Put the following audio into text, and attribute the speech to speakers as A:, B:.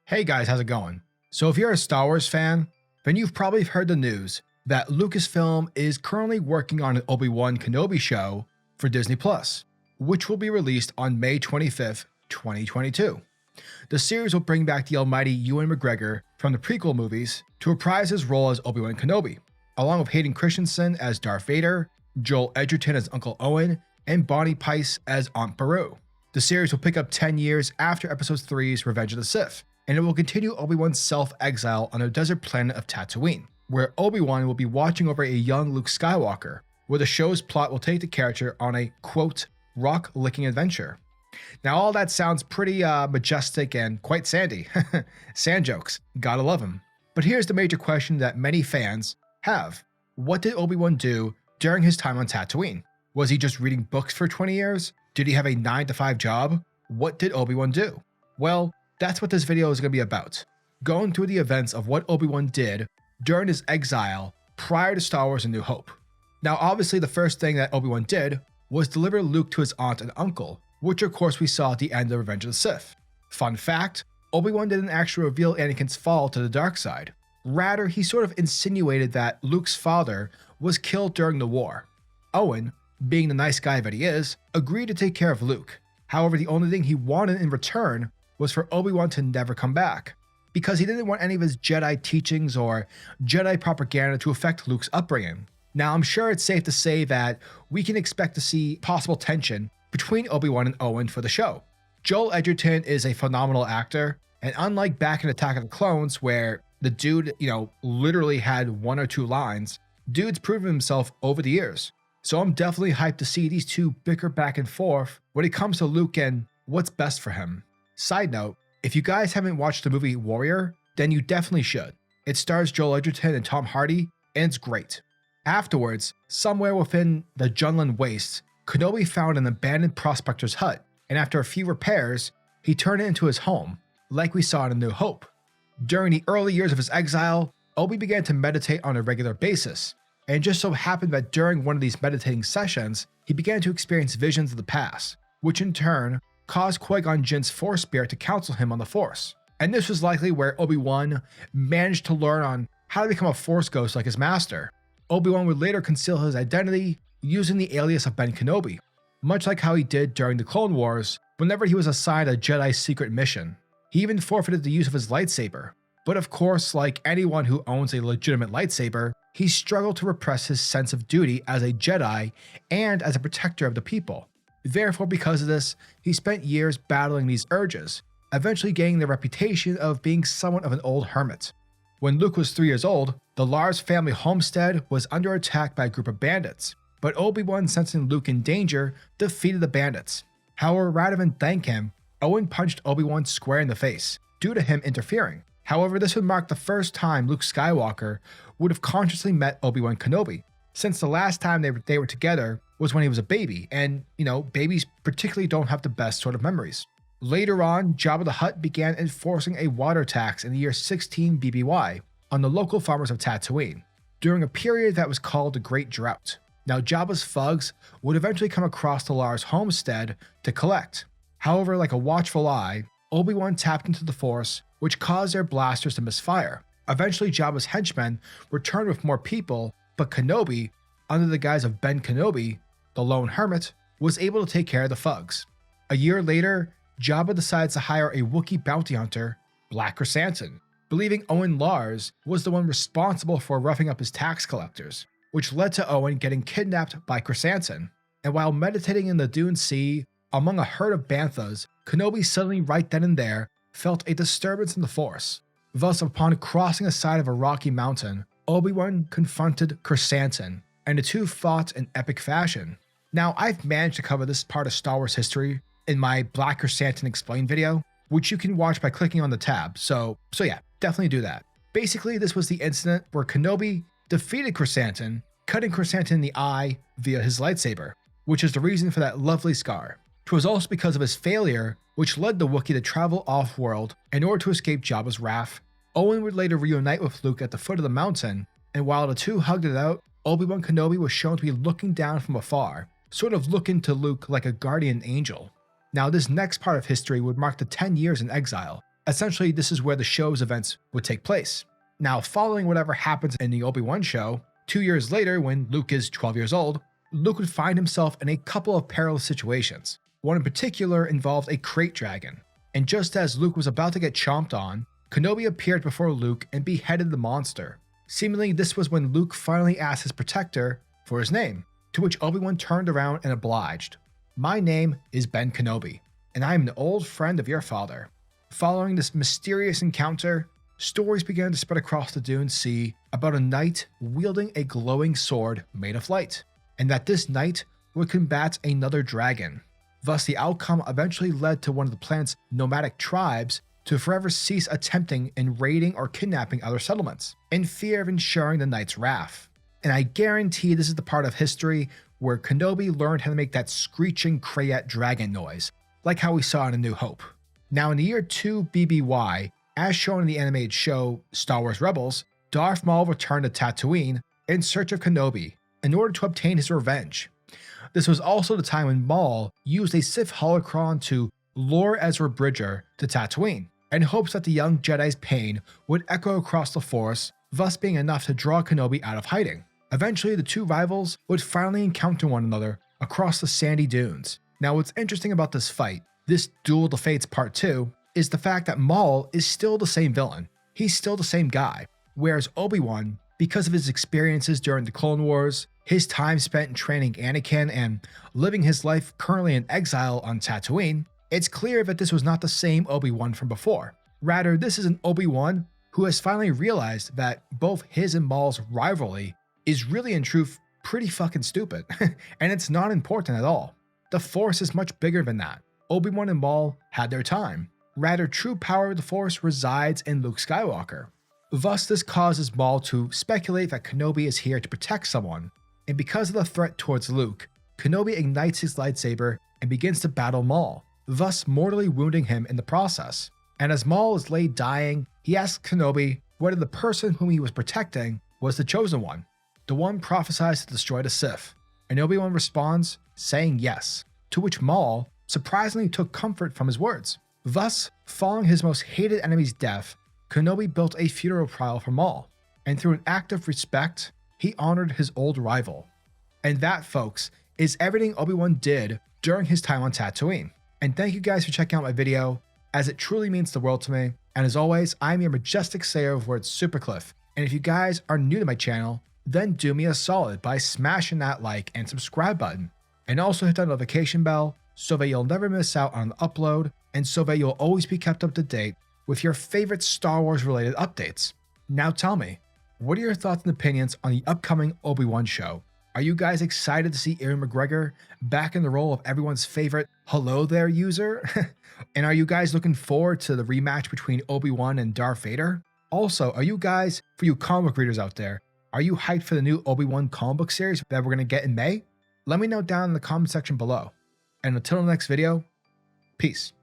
A: Hey guys, how's it going? So if you're a Star Wars fan, then you've probably heard the news that Lucasfilm is currently working on an Obi-Wan Kenobi show for Disney+, which will be released on May 25th, 2022. The series will bring back the almighty Ewan McGregor from the prequel movies to reprise his role as Obi-Wan Kenobi, along with Hayden Christensen as Darth Vader, Joel Edgerton as Uncle Owen, and Bonnie Pice as Aunt Beru. The series will pick up 10 years after Episode 3's Revenge of the Sith, and it will continue Obi-Wan's self-exile on the desert planet of Tatooine, where Obi-Wan will be watching over a young Luke Skywalker, where the show's plot will take the character on a, quote, rock-licking adventure. Now all that sounds pretty majestic and quite sandy. Sand jokes, gotta love them. But here's the major question that many fans have. What did Obi-Wan do during his time on Tatooine? Was he just reading books for 20 years? Did he have a 9-to-5 job? What did Obi-Wan do? Well, that's what this video is going to be about. Going through the events of what Obi-Wan did during his exile prior to Star Wars A New Hope. Now obviously the first thing that Obi-Wan did was deliver Luke to his aunt and uncle, which of course we saw at the end of Revenge of the Sith. Fun fact, Obi-Wan didn't actually reveal Anakin's fall to the dark side. Rather, he sort of insinuated that Luke's father was killed during the war. Owen, being the nice guy that he is, agreed to take care of Luke. However, the only thing he wanted in return was for Obi-Wan to never come back, because he didn't want any of his Jedi teachings or Jedi propaganda to affect Luke's upbringing. Now I'm sure it's safe to say that we can expect to see possible tension between Obi-Wan and Owen for the show. Joel Edgerton is a phenomenal actor, and unlike back in Attack of the Clones where the dude, literally had 1 or 2 lines, dude's proven himself over the years. So I'm definitely hyped to see these two bicker back and forth when it comes to Luke and what's best for him. Side note, if you guys haven't watched the movie Warrior, then you definitely should. It stars Joel Edgerton and Tom Hardy, and it's great. Afterwards, somewhere within the Junlan Wastes, Kenobi found an abandoned prospector's hut, and after a few repairs, he turned it into his home, like we saw in A New Hope. During the early years of his exile, Obi began to meditate on a regular basis, and it just so happened that during one of these meditating sessions, he began to experience visions of the past, which in turn caused Qui-Gon Jinn's Force Spirit to counsel him on the Force. And this was likely where Obi-Wan managed to learn on how to become a Force ghost like his master. Obi-Wan would later conceal his identity using the alias of Ben Kenobi, much like how he did during the Clone Wars whenever he was assigned a Jedi secret mission. He even forfeited the use of his lightsaber. But of course, like anyone who owns a legitimate lightsaber, he struggled to repress his sense of duty as a Jedi and as a protector of the people. Therefore, because of this, he spent years battling these urges, eventually gaining the reputation of being somewhat of an old hermit. When Luke was 3 years old, the Lars family homestead was under attack by a group of bandits, but Obi-Wan, sensing Luke in danger, defeated the bandits. However, rather than thank him, Owen punched Obi-Wan square in the face, due to him interfering. However, this would mark the first time Luke Skywalker would have consciously met Obi-Wan Kenobi, since the last time they were together was when he was a baby, and, babies particularly don't have the best sort of memories. Later on, Jabba the Hutt began enforcing a water tax in the year 16 BBY on the local farmers of Tatooine, during a period that was called the Great Drought. Now, Jabba's thugs would eventually come across the Lars homestead to collect. However, like a watchful eye, Obi-Wan tapped into the Force, which caused their blasters to misfire. Eventually, Jabba's henchmen returned with more people, but Kenobi, under the guise of Ben Kenobi, the lone hermit, was able to take care of the thugs. A year later, Jabba decides to hire a Wookiee bounty hunter, Black Krrsantan, believing Owen Lars was the one responsible for roughing up his tax collectors, which led to Owen getting kidnapped by Krrsantan. And while meditating in the Dune Sea among a herd of banthas, Kenobi suddenly right then and there felt a disturbance in the Force. Thus, upon crossing the side of a rocky mountain, Obi-Wan confronted Krrsantan, and the two fought in epic fashion. Now, I've managed to cover this part of Star Wars history in my Black Krrsantan Explained video, which you can watch by clicking on the tab, so yeah, definitely do that. Basically, this was the incident where Kenobi defeated Krrsantan, cutting Krrsantan in the eye via his lightsaber, which is the reason for that lovely scar. It was also because of his failure, which led the Wookiee to travel off-world in order to escape Jabba's wrath. Owen would later reunite with Luke at the foot of the mountain, and while the two hugged it out, Obi-Wan Kenobi was shown to be looking down from afar, sort of looking to Luke like a guardian angel. Now, this next part of history would mark the 10 years in exile, Essentially, this is where the show's events would take place. Now, following whatever happens in the Obi-Wan show, 2 years later, when Luke is 12 years old, Luke would find himself in a couple of perilous situations. One in particular involved a crate dragon. And just as Luke was about to get chomped on, Kenobi appeared before Luke and beheaded the monster. Seemingly, this was when Luke finally asked his protector for his name, to which Obi-Wan turned around and obliged. "My name is Ben Kenobi, and I am an old friend of your father." Following this mysterious encounter, stories began to spread across the Dune Sea about a knight wielding a glowing sword made of light, and that this knight would combat another dragon. Thus, the outcome eventually led to one of the planet's nomadic tribes to forever cease attempting and raiding or kidnapping other settlements, in fear of ensuring the knight's wrath. And I guarantee this is the part of history where Kenobi learned how to make that screeching Krayat dragon noise, like how we saw in A New Hope. Now, in the year 2 BBY, as shown in the animated show Star Wars Rebels, Darth Maul returned to Tatooine in search of Kenobi in order to obtain his revenge. This was also the time when Maul used a Sith holocron to lure Ezra Bridger to Tatooine, in hopes that the young Jedi's pain would echo across the Force, thus being enough to draw Kenobi out of hiding. Eventually, the two rivals would finally encounter one another across the sandy dunes. Now, what's interesting about this fight, this Duel of the Fates Part 2, is the fact that Maul is still the same villain. He's still the same guy, whereas Obi-Wan, because of his experiences during the Clone Wars, his time spent in training Anakin, and living his life currently in exile on Tatooine, it's clear that this was not the same Obi-Wan from before. Rather, this is an Obi-Wan who has finally realized that both his and Maul's rivalry is really in truth pretty fucking stupid, and it's not important at all. The Force is much bigger than that. Obi-Wan and Maul had their time. Rather, true power of the Force resides in Luke Skywalker. Thus, this causes Maul to speculate that Kenobi is here to protect someone, and because of the threat towards Luke, Kenobi ignites his lightsaber and begins to battle Maul, thus mortally wounding him in the process. And as Maul is laid dying, he asks Kenobi whether the person whom he was protecting was the chosen one, the one prophesied to destroy the Sith, and Obi-Wan responds, saying yes, to which Maul surprisingly took comfort from his words. Thus, following his most hated enemy's death, Kenobi built a funeral pile for Maul, and through an act of respect, he honored his old rival. And that, folks, is everything Obi-Wan did during his time on Tatooine. And thank you guys for checking out my video, as it truly means the world to me. And as always, I'm your majestic sayer of words, Supercliff. And if you guys are new to my channel, then do me a solid by smashing that like and subscribe button. And also hit that notification bell so that you'll never miss out on an upload, and so that you'll always be kept up to date with your favorite Star Wars related updates. Now tell me, what are your thoughts and opinions on the upcoming Obi-Wan show? Are you guys excited to see Ewan McGregor back in the role of everyone's favorite hello there user? And are you guys looking forward to the rematch between Obi-Wan and Darth Vader? Also, are you guys, for you comic book readers out there, are you hyped for the new Obi-Wan comic book series that we're going to get in May? Let me know down in the comment section below. And until the next video, peace.